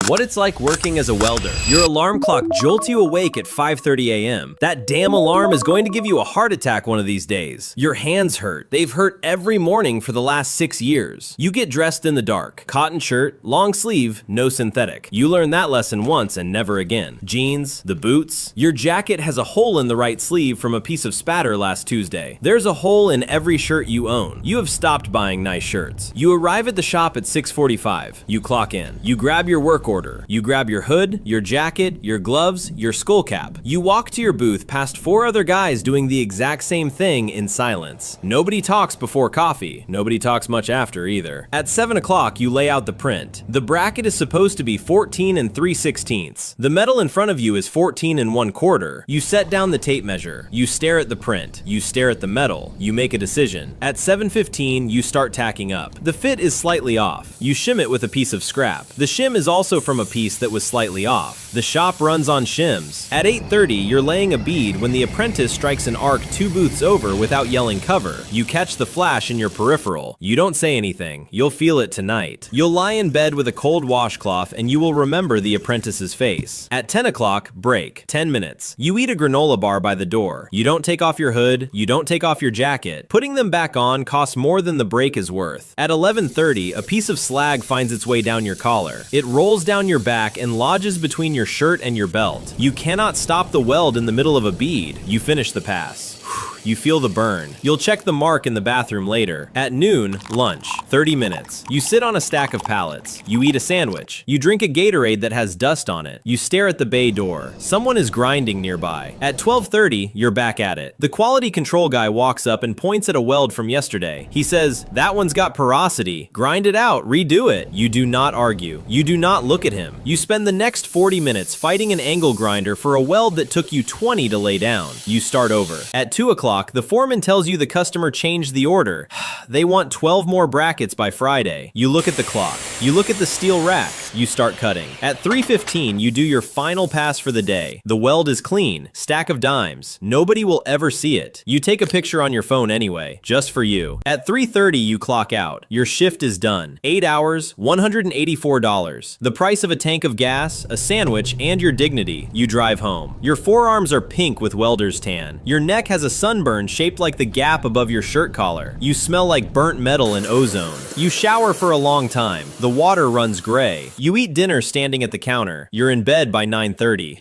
What it's like working as a welder. Your alarm clock jolts you awake at 5:30 a.m. That damn alarm is going to give you a heart attack one of these days. Your hands hurt. They've hurt every morning for the last 6 years. You get dressed in the dark. Cotton shirt, long sleeve, no synthetic. You learn that lesson once and never again. Jeans, the boots. Your jacket has a hole in the right sleeve from a piece of spatter last Tuesday. There's a hole in every shirt you own. You have stopped buying nice shirts. You arrive at the shop at 6:45. You clock in. You grab your work order. You grab your hood, your jacket, your gloves, your skull cap. You walk to your booth past 4 other guys doing the exact same thing in silence. Nobody talks before coffee. Nobody talks much after either. At 7 o'clock, you lay out the print. The bracket is supposed to be 14 3/16. The metal in front of you is 14 1/4. You set down the tape measure. You stare at the print. You stare at the metal. You make a decision. At 7:15, you start tacking up. The fit is slightly off. You shim it with a piece of scrap. The shim is also from a piece that was slightly off. The shop runs on shims. At 8:30, you're laying a bead when the apprentice strikes an arc 2 booths over without yelling cover. You catch the flash in your peripheral. You don't say anything. You'll feel it tonight. You'll lie in bed with a cold washcloth and you will remember the apprentice's face. At 10 o'clock, break. 10 minutes. You eat a granola bar by the door. You don't take off your hood. You don't take off your jacket. Putting them back on costs more than the break is worth. At 11:30, a piece of slag finds its way down your collar. It rolls down your back and lodges between your shirt and your belt. You cannot stop the weld in the middle of a bead. You finish the pass. You feel the burn. You'll check the mark in the bathroom later. At noon, lunch, 30 minutes. You sit on a stack of pallets. You eat a sandwich. You drink a Gatorade that has dust on it. You stare at the bay door. Someone is grinding nearby. At 12:30, you're back at it. The quality control guy walks up and points at a weld from yesterday. He says, "That one's got porosity. Grind it out, redo it." You do not argue. You do not look at him. You spend the next 40 minutes fighting an angle grinder for a weld that took you 20 to lay down. You start over. At 2 o'clock, the foreman tells you the customer changed the order. They want 12 more brackets by Friday. You look at the clock. You look at the steel rack. You start cutting. At 3:15, you do your final pass for the day. The weld is clean. Stack of dimes. Nobody will ever see it. You take a picture on your phone anyway, just for you. At 3:30, you clock out. Your shift is done. 8 hours, $184. The price of a tank of gas, a sandwich, and your dignity. You drive home. Your forearms are pink with welder's tan. Your neck has a sunburn shaped like the gap above your shirt collar. You smell like burnt metal and ozone. You shower for a long time. The water runs gray. You eat dinner standing at the counter. You're in bed by 9:30.